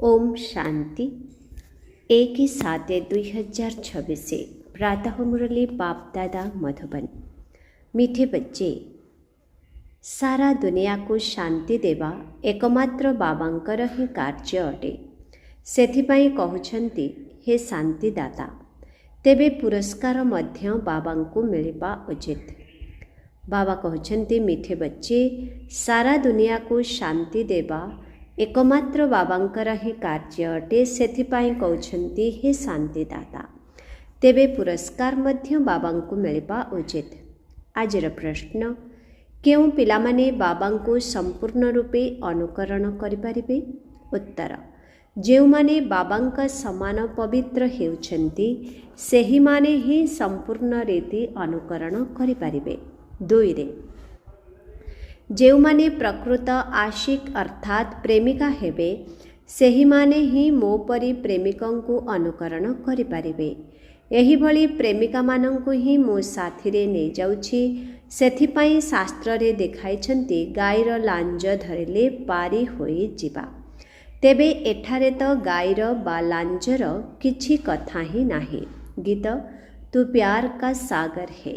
ओम शांति 1/7/2026 प्रातः मुरली बाप दादा मधुबन। मीठे बच्चे, सारा दुनिया को शांति देवा एकमात्र बाबांकर ही कार्य अटे। सेथिपाई कहउछंती हे शांतिदाता, तेबे पुरस्कार मध्य बाबांको मिलिबा उचित। बाबा कहउछंती मीठे बच्चे, सारा दुनिया को शांति देवा एकमात्र बाबांकर ही कार्य अटे। सेथिपाई कहउछंती हे शांतिदाता, तेबे पुरस्कार मध्य बाबांको मिलिबा उचित। आजर प्रश्न, केउं पिलामाने बाबांको संपूर्ण रूपे अनुकरण करिपारिबे? उत्तर, जेउमाने बाबांका समान पवित्र हेउछंती सेहिमाने ही संपूर्ण रीति अनुकरण करिपारिबे। 2 जेउमाने प्रकृत आशिक अर्थात प्रेमिका हेबे सेहिमाने ही मो परी प्रेमिकंकु अनुकरण करिपारिबे। एही भली प्रेमिका मानंकु ही मो साथीरे नै जाउछि। सेथिपाई शास्त्र रे देखाइछंती गाईर लांज धरिले पारी होई जिबा। तेबे एठारे तो गाईर बा लांजर किछि कथा ही नाही। गीत तू प्यार का सागर है,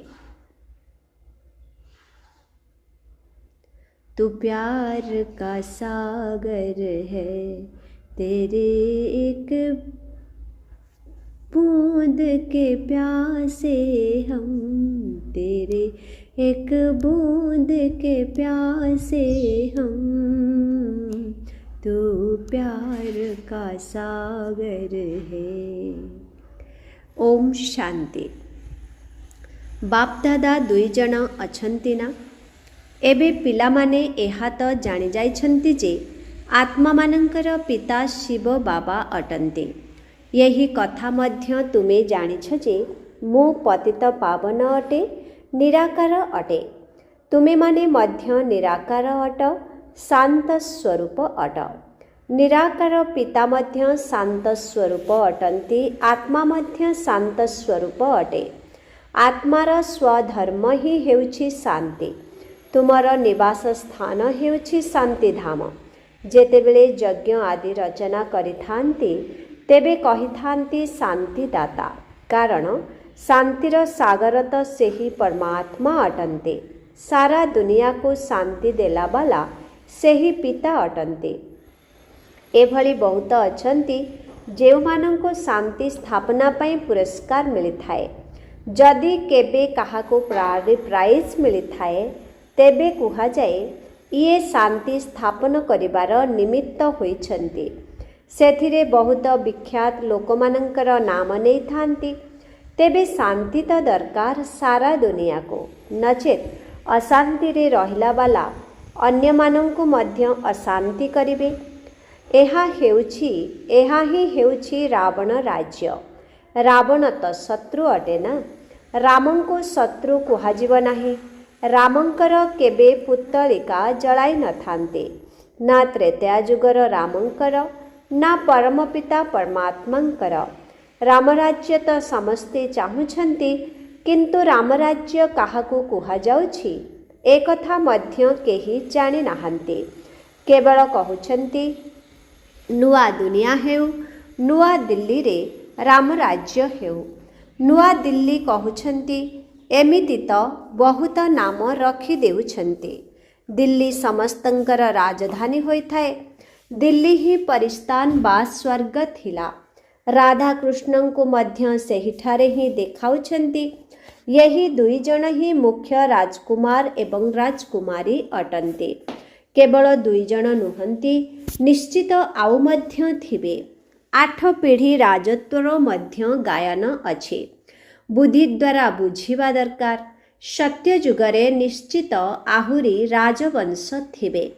तू प्यार का सागर है, तेरे एक बूंद के प्यासे हम, तेरे एक बूंद के प्यासे हम, तू प्यार का सागर है। ओम शांति। बाप दादा 2 जन अछंती ना? एबे पिलामाने एहा तो जानि जाइछंती जे आत्मा मानंकर पिता शिव बाबा अटंते। यही कथा मध्य तुमे जानिछ जे मो पतित पावन अटे, निराकार अटे। तुमे माने मध्य निराकार अट, शांत स्वरूप अट। निराकार पिता मध्य शांत स्वरूप अटंती, आत्मा मध्य शांत स्वरूप अटे। आत्मार स्वधर्म ही हेउछि शांति। तुमर निवास स्थान हेउछि शांति धाम। जेतेबेले यज्ञ आदि रचना करिथांती तेबे कहिथांती शांतिदाता, कारण शांतिर सागर तो सेही परमात्मा अटंते। सारा दुनिया को शांति देला वाला सेही पिता अटंते। एभली बहुत अछंती जेउमानंको शांति स्थापना पई पुरस्कार मिलिथाए। जदि केबे काहाको प्राइज मिलिथाए तेबे कुहा जाए ये शांति स्थापन करिबार निमित्त होइछंती। सेथिरे बहुत विख्यात लोकमानंकर नाम नै थांती। तेबे शांति तो दरकार सारा दुनिया को, नचेत अशांति रे रहिला वाला अन्य मानंकु मध्य अशांति करिबे। एहा ही हेउछि रावण राज्य। रावण तो शत्रु अटे ना। रामंको शत्रु कुहाजिब नाही। रामंकर केबे पुतलिका जलाई न थांते, ना त्रेतया जुगर रामंकर, ना परमपिता परमात्मांकर। रामराज्य तो समस्ते चाहुछंती, किंतु रामराज्य काहाकू कुहा जाउछि ए कथा मध्य केही जानि नाहांती। केवल कहउछंती नुआ दुनिया हेउ, नुआ दिल्ली रे रामराज्य हेउ। नुआ दिल्ली कहउछंती, एमिति तो बहुत नाम रखी देउछंती। दिल्ली समस्तंकर राजधानी होइथाए। दिल्ली ही परिस्तान बा स्वर्ग थिला। राधा कृष्ण को मध्य सेहिठारे ही देखाउछंती। यही 2 जन ही मुख्य राजकुमार एवं राजकुमारी अटंते। केवल 2 जन नुहंती, निश्चित आउ मध्य थिबे। 8 पीढ़ी राजत्वर मध्य गायन अछि। बुद्धि द्वारा बुझिबा दरकार। सत्य जुगरे निश्चित आहुरी राजवंश थिबे।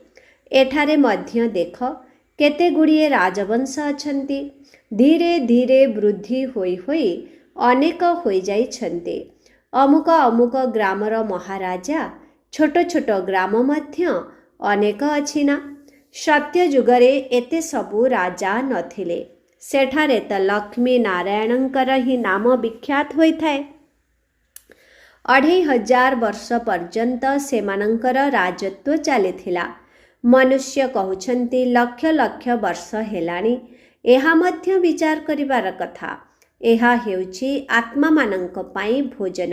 एठारे मध्य देख केते गुड़िए राजवंश अछंती। धीरे धीरे वृद्धि होई होई अनेक होई जाइछंती। अमुक अमुक ग्रामर महाराजा, छोट छोट ग्राम मध्य अनेक अछि ना। सत्य जुगरे एते सबु राजा नथिले। सेठारे त लक्ष्मी नारायणंकर ही नाम विख्यात होइथाए। 2500 वर्ष पर्यंत सेमानंकर राजत्व चलिथिला। ମନୁଷ୍ୟ କହୁଛନ୍ତି ଲକ୍ଷ ଲକ୍ଷ ବର୍ଷ ହେଲାଣି। ଏହା ମଧ୍ୟ ବିଚାର କରିବାର କଥା। ଏହା ହେଉଛି ଆତ୍ମାମାନଙ୍କ ପାଇଁ ଭୋଜନ।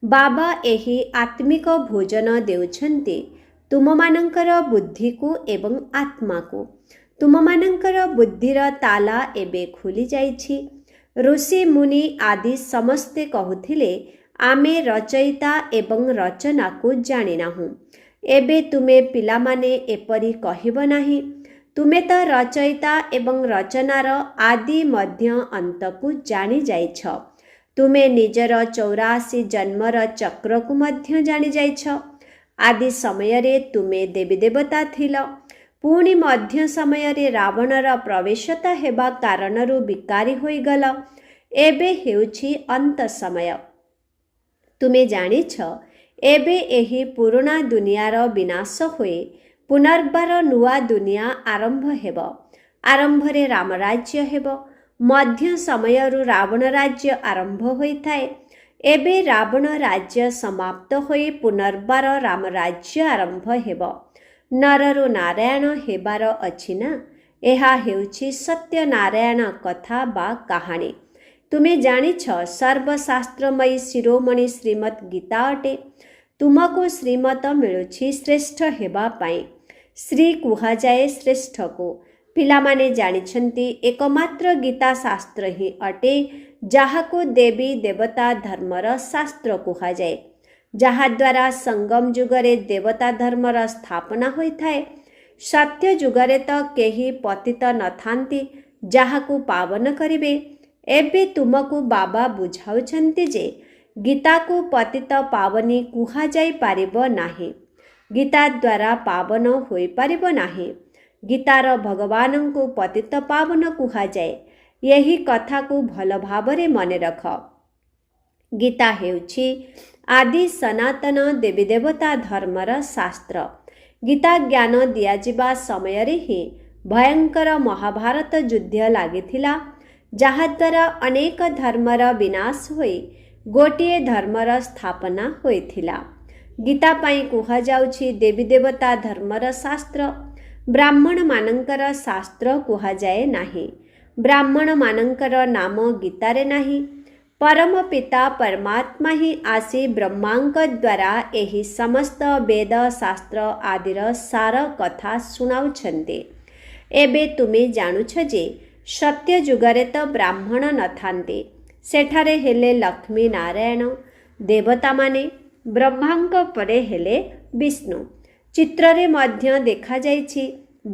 ବାବା ଏହି ଆତ୍ମିକ ଭୋଜନ ଦେଉଛନ୍ତି ତୁମମାନଙ୍କର ବୁଦ୍ଧିକୁ ଏବଂ ଆତ୍ମାକୁ। ତୁମମାନଙ୍କର ବୁଦ୍ଧିର ତାଲା ଏବେ ଖୋଲି ଯାଇଛି। ଋଷି ମୁନି ଆଦି ସମସ୍ତେ କହୁଥିଲେ ଆମେ ରଚୟିତା ଏବଂ ରଚନାକୁ ଜାଣିନାହୁଁ। ଏବେ ତୁମେ ପିଲାମାନେ ଏପରି କହିବ ନାହିଁ। ତୁମେ ତ ରଚୟିତା ଏବଂ ରଚନାର ଆଦି ମଧ୍ୟ ଅନ୍ତକୁ ଜାଣିଯାଇଛ। ତୁମେ ନିଜର 84 ଜନ୍ମର ଚକ୍ରକୁ ମଧ୍ୟ ଜାଣିଯାଇଛ। ଆଦି ସମୟରେ ତୁମେ ଦେବୀ ଦେବତା ଥିଲ। ପୁଣି ମଧ୍ୟ ସମୟରେ ରାବଣର ପ୍ରବେଶତା ହେବା କାରଣରୁ ବିକାରୀ ହୋଇଗଲ। ଏବେ ହେଉଛି ଅନ୍ତ ସମୟ। ତୁମେ ଜାଣିଛ ଏବେ ଏହି ପୁରୁଣା ଦୁନିଆର ବିନାଶ ହୋଇ ପୁନର୍ବାର ନୂଆ ଦୁନିଆ ଆରମ୍ଭ ହେବ। ଆରମ୍ଭରେ ରାମରାଜ୍ୟ ହେବ। ମଧ୍ୟ ସମୟରୁ ରାବଣ ରାଜ୍ୟ ଆରମ୍ଭ ହୋଇଥାଏ। ଏବେ ରାବଣ ରାଜ୍ୟ ସମାପ୍ତ ହୋଇ ପୁନର୍ବାର ରାମରାଜ୍ୟ ଆରମ୍ଭ ହେବ। ନରରୁ ନାରାୟଣ ହେବାର ଅଛି ନା। ଏହା ହେଉଛି ସତ୍ୟନାରାୟଣ କଥା ବା କାହାଣୀ। ତୁମେ ଜାଣିଛ ସର୍ବଶାସ୍ତ୍ରମୟୀ ଶିରୋମଣି ଶ୍ରୀମଦ୍ ଗୀତା ଅଟେ। ତୁମକୁ ଶ୍ରୀମତ ମିଳୁଛି ଶ୍ରେଷ୍ଠ ହେବା ପାଇଁ। ଶ୍ରୀ କୁହାଯାଏ ଶ୍ରେଷ୍ଠକୁ। ପିଲାମାନେ ଜାଣିଛନ୍ତି ଏକମାତ୍ର ଗୀତା ଶାସ୍ତ୍ର ହିଁ ଅଟେ ଯାହାକୁ ଦେବୀ ଦେବତା ଧର୍ମର ଶାସ୍ତ୍ର କୁହାଯାଏ। ଯାହାଦ୍ୱାରା ସଙ୍ଗମ ଯୁଗରେ ଦେବତା ଧର୍ମର ସ୍ଥାପନା ହୋଇଥାଏ। ସତ୍ୟ ଯୁଗରେ ତ କେହି ପତିତ ନଥାନ୍ତି ଯାହାକୁ ପାବନ କରିବେ। ଏବେ ତୁମକୁ ବାବା ବୁଝାଉଛନ୍ତି ଯେ ଗୀତାକୁ ପତିତ ପାବନୀ କୁହାଯାଇ ପାରିବ ନାହିଁ। ଗୀତା ଦ୍ୱାରା ପାବନ ହୋଇପାରିବ ନାହିଁ। ଗୀତାର ଭଗବାନଙ୍କୁ ପତିତ ପାବନ କୁହାଯାଏ। ଏହି କଥାକୁ ଭଲ ଭାବରେ ମନେ ରଖ। ଗୀତା ହେଉଛି ଆଦି ସନାତନ ଦେବୀ ଦେବତା ଧର୍ମର ଶାସ୍ତ୍ର। ଗୀତା ଜ୍ଞାନ ଦିଆଯିବା ସମୟରେ ହିଁ ଭୟଙ୍କର ମହାଭାରତ ଯୁଦ୍ଧ ଲାଗିଥିଲା, ଯାହାଦ୍ୱାରା ଅନେକ ଧର୍ମର ବିନାଶ ହୋଇ ଗୋଟିଏ ଧର୍ମର ସ୍ଥାପନା ହୋଇଥିଲା। ଗୀତା ପାଇଁ କୁହାଯାଉଛି ଦେବୀ ଦେବତା ଧର୍ମର ଶାସ୍ତ୍ର। ବ୍ରାହ୍ମଣମାନଙ୍କର ଶାସ୍ତ୍ର କୁହାଯାଏ ନାହିଁ। ବ୍ରାହ୍ମଣମାନଙ୍କର ନାମ ଗୀତାରେ ନାହିଁ। ପରମ ପିତା ପରମାତ୍ମା ହିଁ ଆସି ବ୍ରହ୍ମାଙ୍କ ଦ୍ୱାରା ଏହି ସମସ୍ତ ବେଦ ଶାସ୍ତ୍ର ଆଦିର ସାର କଥା ଶୁଣାଉଛନ୍ତି। ଏବେ ତୁମେ ଜାଣୁଛ ଯେ ସତ୍ୟ ଯୁଗରେ ତ ବ୍ରାହ୍ମଣ ନଥାନ୍ତି। ସେଠାରେ ହେଲେ ଲକ୍ଷ୍ମୀ ନାରାୟଣ ଦେବତାମାନେ। ବ୍ରହ୍ମାଙ୍କ ପରେ ହେଲେ ବିଷ୍ଣୁ। ଚିତ୍ରରେ ମଧ୍ୟ ଦେଖାଯାଇଛି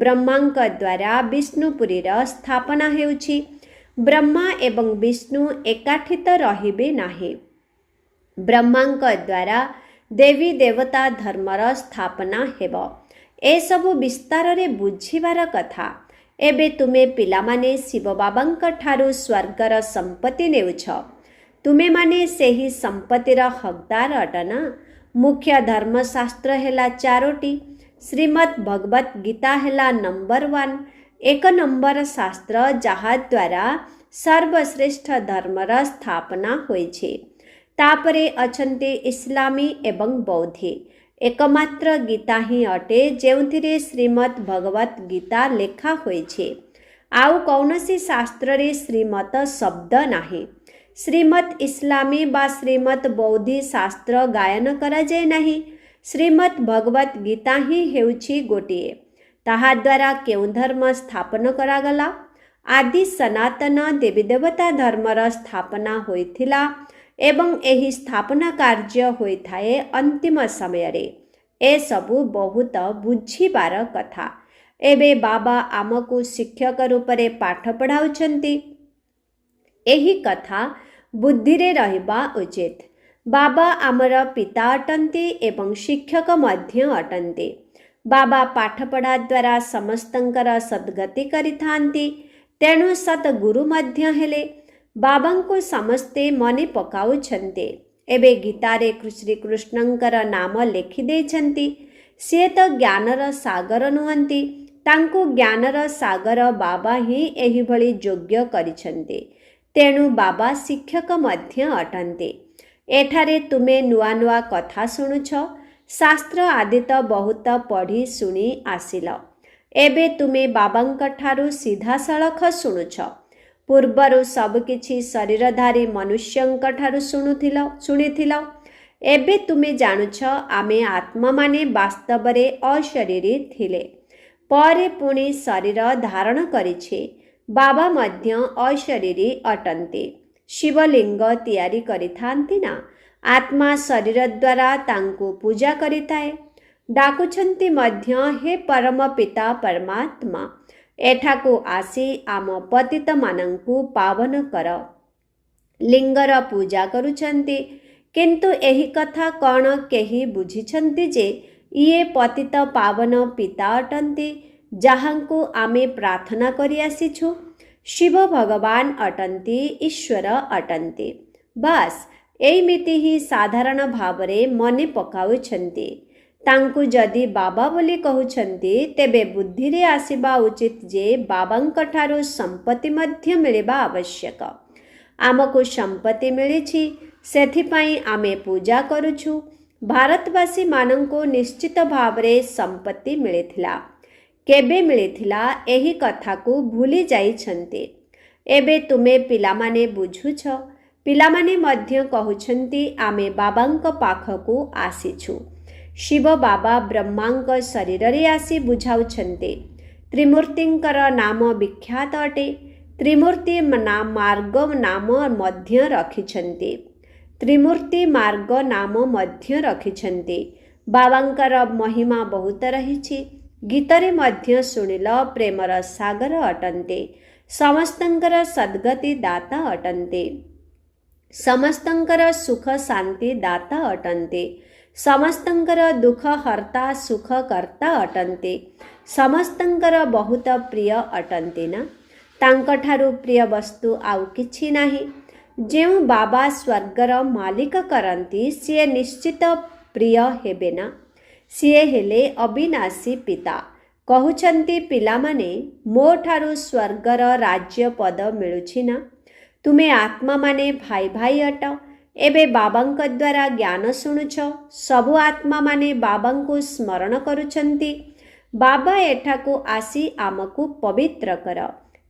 ବ୍ରହ୍ମାଙ୍କ ଦ୍ୱାରା ବିଷ୍ଣୁପୁରୀର ସ୍ଥାପନା ହେଉଛି। ବ୍ରହ୍ମା ଏବଂ ବିଷ୍ଣୁ ଏକାଠି ତ ରହିବେ ନାହିଁ। ବ୍ରହ୍ମାଙ୍କ ଦ୍ୱାରା ଦେବୀ ଦେବତା ଧର୍ମର ସ୍ଥାପନା ହେବ। ଏସବୁ ବିସ୍ତାରରେ ବୁଝିବାର କଥା। ଏବେ ତୁମେ ପିଲାମାନେ ଶିବ ବାବାଙ୍କ ଠାରୁ ସ୍ୱର୍ଗର ସମ୍ପତ୍ତି ନେଉଛ। ତୁମେମାନେ ସେହି ସମ୍ପତ୍ତିର ହକଦାର ଅଟନା। ମୁଖ୍ୟ ଧର୍ମଶାସ୍ତ୍ର ହେଲା 4ଟି। ଶ୍ରୀମଦ୍ ଭଗବତ ଗୀତା ହେଲା ନମ୍ବର 1, 1 ନମ୍ବର ଶାସ୍ତ୍ର ଯାହାଦ୍ୱାରା ସର୍ବଶ୍ରେଷ୍ଠ ଧର୍ମର ସ୍ଥାପନା ହୋଇଛି। ତାପରେ ଅଛନ୍ତି ଇସଲାମୀ ଏବଂ ବୌଦ୍ଧୀ। ଏକମାତ୍ର ଗୀତା ହିଁ ଅଟେ ଯେଉଁଥିରେ ଶ୍ରୀମଦ୍ ଭଗବତ ଗୀତା ଲେଖା ହୋଇଛି। ଆଉ କୌଣସି ଶାସ୍ତ୍ରରେ ଶ୍ରୀମତ ଶବ୍ଦ ନାହିଁ। ଶ୍ରୀମଦ୍ ଇସଲାମୀ ବା ଶ୍ରୀମଦ୍ ବୌଦ୍ଧୀ ଶାସ୍ତ୍ର ଗାୟନ କରାଯାଏ ନାହିଁ। ଶ୍ରୀମଦ୍ ଭଗବତ ଗୀତା ହିଁ ହେଉଛି ଗୋଟିଏ। ତାହାଦ୍ୱାରା କେଉଁ ଧର୍ମ ସ୍ଥାପନ କରାଗଲା? ଆଦି ସନାତନ ଦେବୀ ଦେବତା ଧର୍ମର ସ୍ଥାପନା ହୋଇଥିଲା ଏବଂ ଏହି ସ୍ଥାପନା କାର୍ଯ୍ୟ ହୋଇଥାଏ ଅନ୍ତିମ ସମୟରେ। ଏସବୁ ବହୁତ ବୁଝିବାର କଥା। ଏବେ ବାବା ଆମକୁ ଶିକ୍ଷକ ରୂପରେ ପାଠ ପଢ଼ାଉଛନ୍ତି। ଏହି କଥା ବୁଦ୍ଧିରେ ରହିବା ଉଚିତ। ବାବା ଆମର ପିତା ଅଟନ୍ତି ଏବଂ ଶିକ୍ଷକ ମଧ୍ୟ ଅଟନ୍ତି। ବାବା ପାଠପଢ଼ା ଦ୍ୱାରା ସମସ୍ତଙ୍କର ସଦ୍ଗତି କରିଥାନ୍ତି। ତେଣୁ ସଦ୍ଗୁରୁ ମଧ୍ୟ ହେଲେ। ବାବାଙ୍କୁ ସମସ୍ତେ ମନେ ପକାଉଛନ୍ତି। ଏବେ ଗୀତାରେ ଶ୍ରୀକୃଷ୍ଣଙ୍କର ନାମ ଲେଖିଦେଇଛନ୍ତି। ସିଏ ତ ଜ୍ଞାନର ସାଗର ନୁହନ୍ତି। ତାଙ୍କୁ ଜ୍ଞାନର ସାଗର ବାବା ହିଁ ଏହିଭଳି ଯୋଗ୍ୟ କରିଛନ୍ତି। ତେଣୁ ବାବା ଶିକ୍ଷକ ମଧ୍ୟ ଅଟନ୍ତି। ଏଠାରେ ତୁମେ ନୂଆ ନୂଆ କଥା ଶୁଣୁଛ। शास्त्र आदि तो बहुत पढ़ी शुणी आसिल, एबे तुमे बाबांक ठारू सीधा सड़ख शुणुछ। पूर्वरु सबकिछि शरीरधारी मनुष्यंक ठारू शुणिथिल, एबे तुमे जानुछ आमे आत्मा माने वास्तवरे अशरीरी थिले, परे पुणी शरीर धारण करिछे। बाबा मध्य अशरीरी अटन्ति। शिवलिंग तैयारी करिथांति ना, आत्मा शरीर द्वारा तांकु पूजा करिताए। डाकुछन्ति मध्य हे परम पिता परमात्मा, एठाकु आसी आम पतित मानंकु पावन कर। लिंगर पूजा करुछन्ति, किंतु एही कथा कौन केही बुझिछन्ति जे इए पतित पावन पिता अटन्ति, जाहांकु आमे प्रार्थना करि आसिछु। शिव भगवान अटन्ति, ईश्वर अटन्ति। बास एमिति ही साधारण भावरे मने पकाउछन्ति। तांकु जदि बाबा बोली कहउछन्ति, तेबे बुद्धिरे आसिबा उचित जे बाबांक ठारू संपत्ति मध्य मिलिबा आवश्यक। आमको संपत्ति मिलिछि, सेथिपाई आमे पूजा करुछु। भारतवासी मानंको निश्चित भावरे संपत्ति मिलिथिला, केबे मिलिथिला एही कथाकू भूली जाइछन्ति। एबे तुमे पिलामाने बुझुछ। पिलामाने मध्य कहउछन्ति आमे बाबांक पाखकू आसिछु। शिव बाबा ब्रह्मांक शरीररे आसी बुझाउछन्ति। त्रिमूर्तिंकर नाम विख्यात अटे। त्रिमूर्ति मार्ग नाम मध्य रखिछन्ति। त्रिमूर्ति मार्ग नाम मध्य रखिछन्ति। बाबांकर महिमा बहुत रहिछि। गीतरे मध्य शुणिल प्रेमर सागर अटन्ते। समस्तंकर सद्गति दाता अटन्ते। समस्तंकर सुख शांति दाता अटन्ते। समस्तंकर दुख हर्ता सुख कर्ता अटन्ते। समस्तंकर बहुत प्रिय अटन्ते ना। तांक ठारू प्रिय वस्तु आउ किछि नाही। जेउ बाबा स्वर्गर मालिक करन्ति, सिए निश्चित प्रिय हेबे ना। सिए हेले अविनाशी पिता। कहउछन्ति पिलामाने, मो ठारू स्वर्गर राज्य पद मिलुछि ना। तुमे आत्मा माने भाई भाई अट। एबे बाबांक द्वारा ज्ञान शुणुछ। सबु आत्मा माने बाबांकु स्मरण करुछन्ति। बाबा एठाकु आसी आमकु पवित्र कर।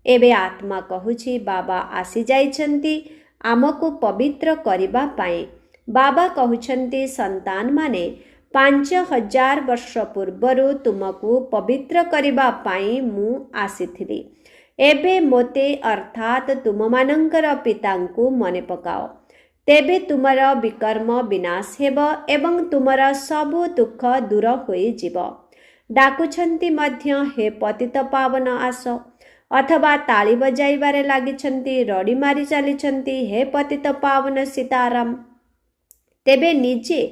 एबे आत्मा कहूछि बाबा आसी जाइछन्ति आमकु पवित्र करिबा पाए। बाबा कहउछन्ति संतान माने 5000 वर्ष पूर्वरु तुमकु पवित्र करिबा पाई मु आसिथिली। एबे मोते अर्थात तुममानंकर पितांकु मने पकाओ, तेबे तुमर विकर्म विनाश हेब एवं तुमर सबु दुख दूर होई जीव। डाकुछन्ति मध्य हे पतित पावन आस, अथवा ताली बजाइबारे लागिछन्ति, रड़ी मारी चलिछन्ति हे पतित पावन सीताराम। तेबे निजे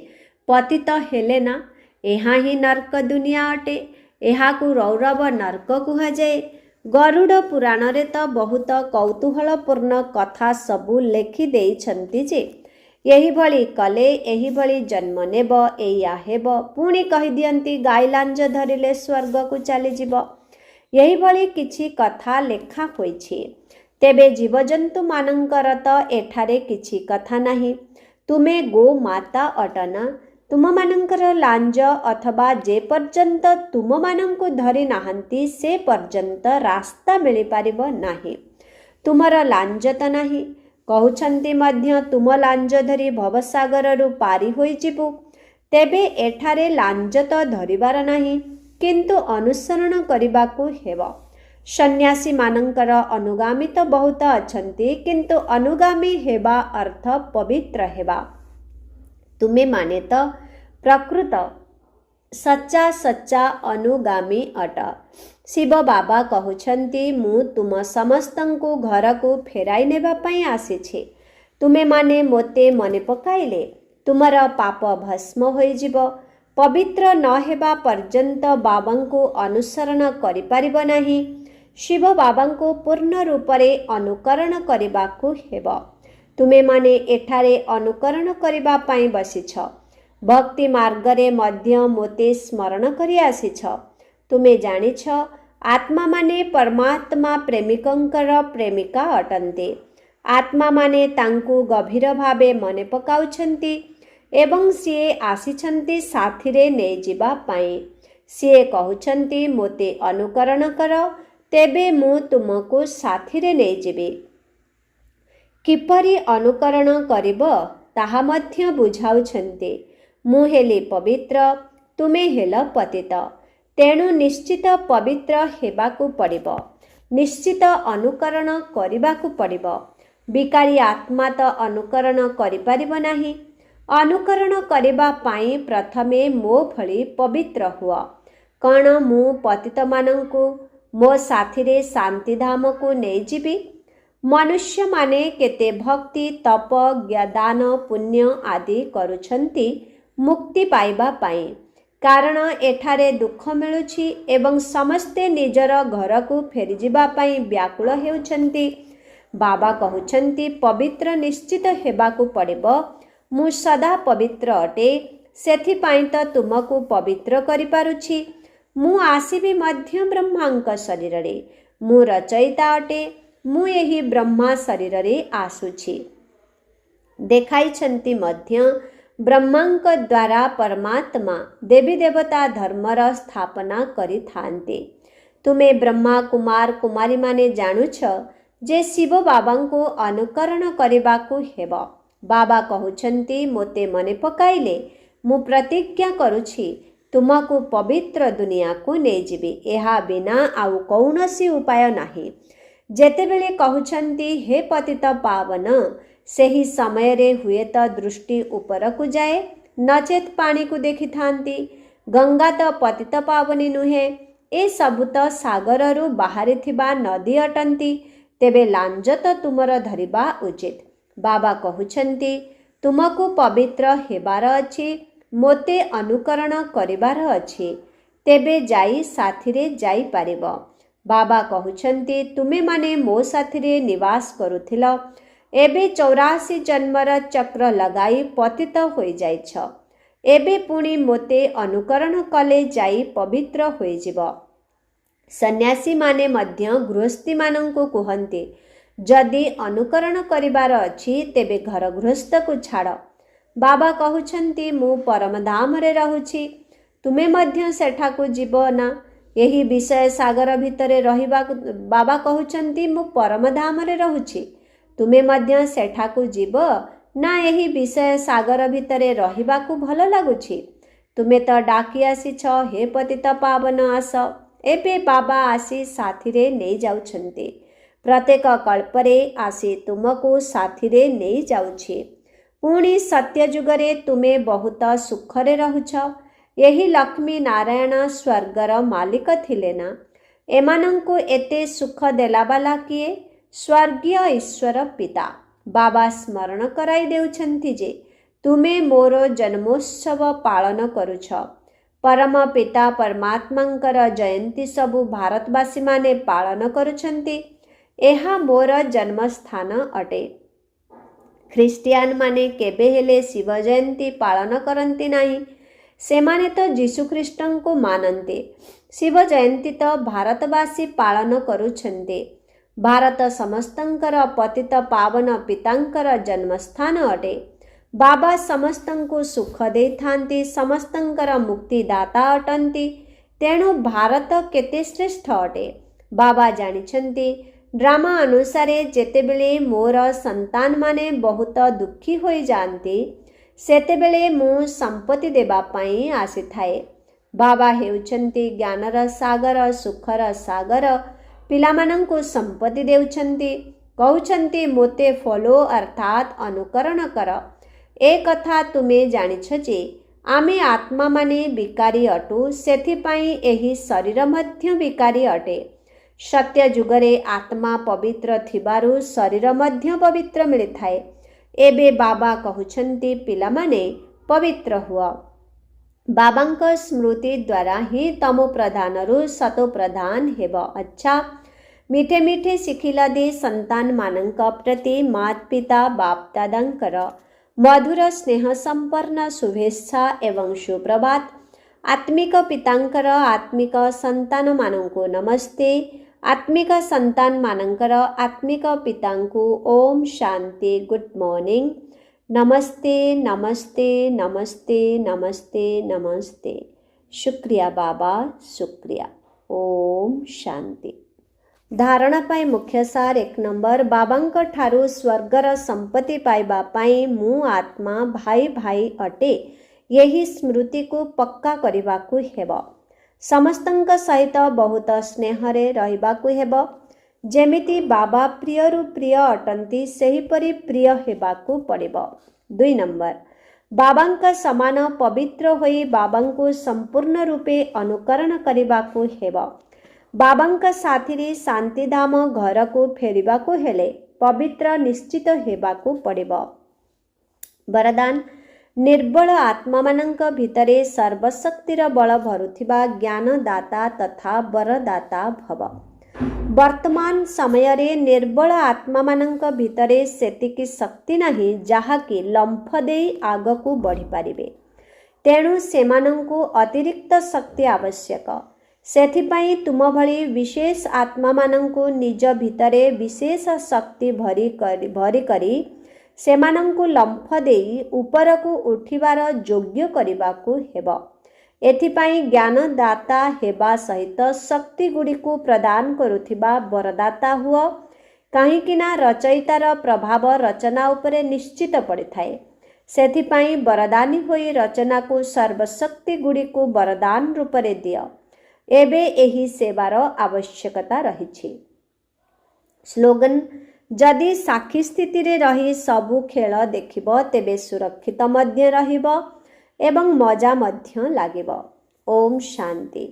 पतित हेले ना। एहा ही नर्क दुनिया अटे। एहाकु रौरव नर्क कुहाଯାଏ। गरुड़ पुराण रे तो बहुत कौतूहलपूर्ण कथा सबु लेखि देइछन्ति जे एही भली कले एही भली जन्म नेब, एया हेब, पुणी कहि दियन्ति गाई लांज धरिले स्वर्ग को चली जीव। एही भली किछि कथा लेखा होइछि। तेबे जीवजंतु मानंकर तो एठारे किछि कथा नाही। तुमे गो माता अटना। तुम मानंकर लांज अथवा जे पर्यंत तुम मानंकु धरि नाहंती से पर्यंत रास्ता मिली पारिबो नाही। तुमर लांज त नाही। कहउछन्ति मध्य तुम लांज धरि भवसागररु पारी होई जिबु। तेबे एठारे लांज त धरिबार नाही, किंतु अनुसरण करिबाकु हेब। सन्यासी मानंकर अनुगामी तो बहुत अछन्ति, किंतु अनुगामी हेबा अर्थ पवित्र हेबा। तुमे माने तो प्रकृत सच्चा सच्चा अनुगामी अट। शिव बाबा कहउछन्ति मु तुम समस्तंकु घरकु फेराई नेबा पई आसीछि। तुमे माने मोते मने पकाइले तुमर पाप भस्म होई जीव। पवित्र न हेबा पर्यंत बाबांकु अनुसरण करि पारिबो नाही। शिव बाबांकु पूर्ण रूपरे अनुकरण करिबाकु हेब। तुमे माने एठारे अनुकरण करिबा पई बसिछ। भक्ति मार्गरे मध्य मोते स्मरण करि आसिछ। तुमे जानिछ आत्मा माने परमात्मा प्रेमिकंकर प्रेमिका अटन्ते। आत्मा माने तांकु गभीर भावे मने पकाउछन्ति। ଏବଂ ସିଏ ଆସିଛନ୍ତି ସାଥିରେ ନେଇଯିବା ପାଇଁ। ସିଏ କହୁଛନ୍ତି ମୋତେ ଅନୁକରଣ କର, ତେବେ ମୁଁ ତୁମକୁ ସାଥିରେ ନେଇଯିବି। କିପରି ଅନୁକରଣ କରିବ ତାହା ମଧ୍ୟ ବୁଝାଉଛନ୍ତି। ମୁଁ ହେଲି ପବିତ୍ର, ତୁମେ ହେଲ ପତିତ, ତେଣୁ ନିଶ୍ଚିତ ପବିତ୍ର ହେବାକୁ ପଡ଼ିବ, ନିଶ୍ଚିତ ଅନୁକରଣ କରିବାକୁ ପଡ଼ିବ। ବିକାରୀ ଆତ୍ମା ତ ଅନୁକରଣ କରିପାରିବ ନାହିଁ। ଅନୁକରଣ କରିବା ପାଇଁ ପ୍ରଥମେ ମୋ ଭଳି ପବିତ୍ର ହୁଅ। କ'ଣ ମୁଁ ପତିତମାନଙ୍କୁ ମୋ ସାଥିରେ ଶାନ୍ତିଧାମକୁ ନେଇଯିବି? ମନୁଷ୍ୟମାନେ କେତେ ଭକ୍ତି, ତପ, ଦାନ, ପୁଣ୍ୟ ଆଦି କରୁଛନ୍ତି ମୁକ୍ତି ପାଇବା ପାଇଁ। କାରଣ ଏଠାରେ ଦୁଃଖ ମିଳୁଛି ଏବଂ ସମସ୍ତେ ନିଜର ଘରକୁ ଫେରିଯିବା ପାଇଁ ବ୍ୟାକୁଳ ହେଉଛନ୍ତି। ବାବା କହୁଛନ୍ତି ପବିତ୍ର ନିଶ୍ଚିତ ହେବାକୁ ପଡ଼ିବ। ମୁଁ ସଦା ପବିତ୍ର ଅଟେ, ସେଥିପାଇଁ ତ ତୁମକୁ ପବିତ୍ର କରିପାରୁଛି। ମୁଁ ଆସିବି ମଧ୍ୟ ବ୍ରହ୍ମାଙ୍କ ଶରୀରରେ। ମୁଁ ରଚୟିତା ଅଟେ, ମୁଁ ଏହି ବ୍ରହ୍ମା ଶରୀରରେ ଆସୁଛି। ଦେଖାଇଛନ୍ତି ମଧ୍ୟ ବ୍ରହ୍ମାଙ୍କ ଦ୍ୱାରା ପରମାତ୍ମା ଦେବୀ ଦେବତା ଧର୍ମର ସ୍ଥାପନା କରିଥାନ୍ତି। ତୁମେ ବ୍ରହ୍ମା କୁମାର କୁମାରୀମାନେ ଜାଣୁଛ ଯେ ଶିବ ବାବାଙ୍କୁ ଅନୁକରଣ କରିବାକୁ ହେବ। ବାବା କହୁଛନ୍ତି ମୋତେ ମନେ ପକାଇଲେ ମୁଁ ପ୍ରତିଜ୍ଞା କରୁଛି ତୁମକୁ ପବିତ୍ର ଦୁନିଆକୁ ନେଇଯିବି। ଏହା ବିନା ଆଉ କୌଣସି ଉପାୟ ନାହିଁ। ଯେତେବେଳେ କହୁଛନ୍ତି ହେ ପତିତ ପାବନ, ସେହି ସମୟରେ ହୁଏତ ଦୃଷ୍ଟି ଉପରକୁ ଯାଏ, ନଚେତ୍ ପାଣିକୁ ଦେଖିଥାନ୍ତି। ଗଙ୍ଗା ତ ପତିତ ପାବନୀ ନୁହେଁ, ଏସବୁ ତ ସାଗରରୁ ବାହାରିଥିବା ନଦୀ ଅଟନ୍ତି। ତେବେ ଲାଞ୍ଜ ତ ତୁମର ଧରିବା ଉଚିତ। ବାବା କହୁଛନ୍ତି ତୁମକୁ ପବିତ୍ର ହେବାର ଅଛି, ମୋତେ ଅନୁକରଣ କରିବାର ଅଛି, ତେବେ ଯାଇ ସାଥିରେ ଯାଇପାରିବ। ବାବା କହୁଛନ୍ତି ତୁମେମାନେ ମୋ ସାଥିରେ ନିବାସ କରୁଥିଲ, ଏବେ 84 ଜନ୍ମର ଚକ୍ର ଲଗାଇ ପତିତ ହୋଇଯାଇଛ। ଏବେ ପୁଣି ମୋତେ ଅନୁକରଣ କଲେ ଯାଇ ପବିତ୍ର ହୋଇଯିବ। ସନ୍ନ୍ୟାସୀମାନେ ମଧ୍ୟ ଗୃହସ୍ଥୀମାନଙ୍କୁ କୁହନ୍ତି ଯଦି ଅନୁକରଣ କରିବାର ଅଛି ତେବେ ଘର ଗୃହସ୍ଥକୁ ଛାଡ଼। ବାବା କହୁଛନ୍ତି ମୁଁ ପରମଧାମରେ ରହୁଛି, ତୁମେ ମଧ୍ୟ ସେଠାକୁ ଯିବ ନା? ଏହି ବିଷୟ ସାଗର ଭିତରେ ରହିବାକୁ ବାବା କହୁଛନ୍ତି ମୁଁ ପରମଧାମରେ ରହୁଛି, ତୁମେ ମଧ୍ୟ ସେଠାକୁ ଯିବ ନା? ଏହି ବିଷୟ ସାଗର ଭିତରେ ରହିବାକୁ ଭଲ ଲାଗୁଛି? ତୁମେ ତ ଡାକି ଆସିଛ ହେ ପତିତ ପାବନ ଆସ। ଏବେ ବାବା ଆସି ସାଥିରେ ନେଇଯାଉଛନ୍ତି। ପ୍ରତ୍ୟେକ କଳ୍ପରେ ଆସି ତୁମକୁ ସାଥିରେ ନେଇଯାଉଛି। ପୁଣି ସତ୍ୟଯୁଗରେ ତୁମେ ବହୁତ ସୁଖରେ ରହୁଛ। ଏହି ଲକ୍ଷ୍ମୀ ନାରାୟଣ ସ୍ୱର୍ଗର ମାଲିକ ଥିଲେ ନା? ଏମାନଙ୍କୁ ଏତେ ସୁଖ ଦେଲାବାଲା କିଏ? ସ୍ୱର୍ଗୀୟ ଈଶ୍ୱର ପିତା। ବାବା ସ୍ମରଣ କରାଇ ଦେଉଛନ୍ତି ଯେ ତୁମେ ମୋର ଜନ୍ମୋତ୍ସବ ପାଳନ କରୁଛ। ପରମ ପିତା ପରମାତ୍ମାଙ୍କର ଜୟନ୍ତୀ ସବୁ ଭାରତବାସୀମାନେ ପାଳନ କରୁଛନ୍ତି। ଏହା ମୋର ଜନ୍ମସ୍ଥାନ ଅଟେ। ଖ୍ରୀଷ୍ଟିଆନମାନେ କେବେ ହେଲେ ଶିବ ଜୟନ୍ତୀ ପାଳନ କରନ୍ତି ନାହିଁ। ସେମାନେ ତ ଯୀଶୁଖ୍ରୀଷ୍ଟଙ୍କୁ ମାନନ୍ତି। ଶିବ ଜୟନ୍ତୀ ତ ଭାରତବାସୀ ପାଳନ କରୁଛନ୍ତି। ଭାରତ ସମସ୍ତଙ୍କର ପତିତ ପାବନ ପିତାଙ୍କର ଜନ୍ମସ୍ଥାନ ଅଟେ। ବାବା ସମସ୍ତଙ୍କୁ ସୁଖ ଦେଇଥାନ୍ତି, ସମସ୍ତଙ୍କର ମୁକ୍ତିଦାତା ଅଟନ୍ତି। ତେଣୁ ଭାରତ କେତେ ଶ୍ରେଷ୍ଠ ଅଟେ। ବାବା ଜାଣିଛନ୍ତି ଡ୍ରାମା ଅନୁସାରେ ଯେତେବେଳେ ମୋର ସନ୍ତାନମାନେ ବହୁତ ଦୁଃଖୀ ହୋଇଯାଆନ୍ତି ସେତେବେଳେ ମୁଁ ସମ୍ପତ୍ତି ଦେବା ପାଇଁ ଆସିଥାଏ। ବାବା ହେଉଛନ୍ତି ଜ୍ଞାନର ସାଗର, ସୁଖର ସାଗର। ପିଲାମାନଙ୍କୁ ସମ୍ପତ୍ତି ଦେଉଛନ୍ତି, କହୁଛନ୍ତି ମୋତେ ଫଲୋ ଅର୍ଥାତ୍ ଅନୁକରଣ କର। ଏ କଥା ତୁମେ ଜାଣିଛ ଯେ ଆମେ ଆତ୍ମାମାନେ ବିକାରୀ ଅଟୁ, ସେଥିପାଇଁ ଏହି ଶରୀର ମଧ୍ୟ ବିକାରୀ ଅଟେ। ସତ୍ୟ ଯୁଗରେ ଆତ୍ମା ପବିତ୍ର ଥିବାରୁ ଶରୀର ମଧ୍ୟ ପବିତ୍ର ମିଳିଥାଏ। ଏବେ ବାବା କହୁଛନ୍ତି ପିଲାମାନେ ପବିତ୍ର ହୁଅ। ବାବାଙ୍କ ସ୍ମୃତି ଦ୍ୱାରା ହିଁ ତମୋ ପ୍ରଧାନରୁ ସତୋ ପ୍ରଧାନ ହେବ। ଆଚ୍ଛା, ମିଠେ ମିଠେ ଶିଖିଲାଦି ସନ୍ତାନମାନଙ୍କ ପ୍ରତି ମାତ ପିତା ବାପ ଦାଦାଙ୍କର ମଧୁର ସ୍ନେହ ସମ୍ପନ୍ନ ଶୁଭେଚ୍ଛା ଏବଂ ସୁପ୍ରଭାତ। ଆତ୍ମିକ ପିତାଙ୍କର ଆତ୍ମିକ ସନ୍ତାନମାନଙ୍କୁ ନମସ୍ତେ। ଆତ୍ମିକ ସନ୍ତାନମାନଙ୍କର ଆତ୍ମିକ ପିତାଙ୍କୁ ଓମ୍ ଶାନ୍ତି, ଗୁଡ୍ ମର୍ଣ୍ଣିଂ। नमस्ते नमस्ते नमस्ते नमस्ते नमस्ते। शुक्रिया बाबा, शुक्रिया। ओम शांति। धारणा पाई मुख्य सार 1 नंबर, बाबांक ठारू स्वर्गर संपत्ति पाइबा पाई मु आत्मा भाई भाई अटे यही स्मृति को पक्का करने को हेब। समस्तंक सहित बहुत स्नेहरे रहिबाकु हेब। जेमिति बाबा प्रियरु प्रिय अटंती सेहिपरि प्रिय हेबाकु पड़िब। 2 नंबर, बाबांक समान पवित्र होई बाबांकु संपूर्ण रूपे अनुकरण करिबाकु हेब। बाबांक साथी शांतिधाम घर को फेरिबाकु हेले पवित्र निश्चित हेबाकु पड़िब। वरदान, निर्बल आत्मा मानंक भितरे सर्वशक्तिर बल भरुथिबा ज्ञानदाता तथा वरदाता भव। वर्तमान समय रे निर्बल आत्मा मानंक भितरे सेतिकी शक्ति नहीं जहाँकि लंफ देई आगकू बढ़ी पारिबे। तेणु सेमानंकु अतिरिक्त शक्ति आवश्यक। सेथिपाई तुम भली विशेष आत्मा मानंकु निज भितरे विशेष शक्ति भरी करी सेमानंकु लंफ देई उपरकू उठिबार योग्य करिबाकू हेब। एथिपाई ज्ञानदाता हेबा सहित शक्ति गुड़िकु प्रदान करुथिबा वरदाता हुआ, कहींकिना रचयितार प्रभाव रचना उपरे निश्चित पड़े थाए। सेथिपाई वरदानी होई रचना को सर्वशक्ति गुड़िकु वरदान रूपरे दियो। एबे एही सेवार आवश्यकता रहिछि। स्लोगन, जदि साक्षी स्थिति रे रही सबु खेल देखिब तेबे सुरक्षित मध्य रहिब एवं मजा मध्य लागिब। ओम शांति।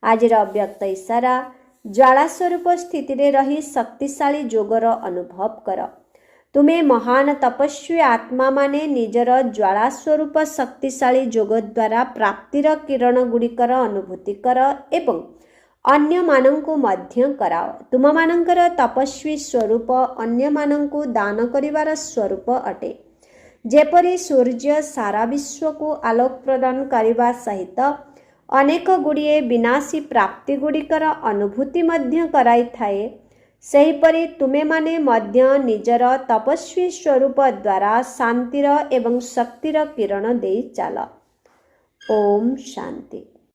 आजिर अव्यक्त इशारा, ज्वाला स्वरूप स्थिति रे रही शक्तिशाली जोगर अनुभव कर। तुमे महान तपस्वी आत्मा माने निजर ज्वाला स्वरूप शक्तिशाली जोग द्वारा प्राप्तिर किरण गुड़िकर अनुभूति कर एवं अन्य मानंकु मध्य कराओ। तुम मानंकर तपस्वी स्वरूप अन्य मानंकु दान करिवार स्वरूप अटे। जेपरी सूर्य सारा विश्व को आलोक प्रदान करने सहित अनेक गुड़िए विनाशी प्राप्ति गुड़िकर अनुभूति मध्य कराई थाए, सेहिपरि तुमे माने मध्य निजर तपस्वी स्वरूप द्वारा शांतिर एवं शक्तिर किरण देई चाल। ओम शांति।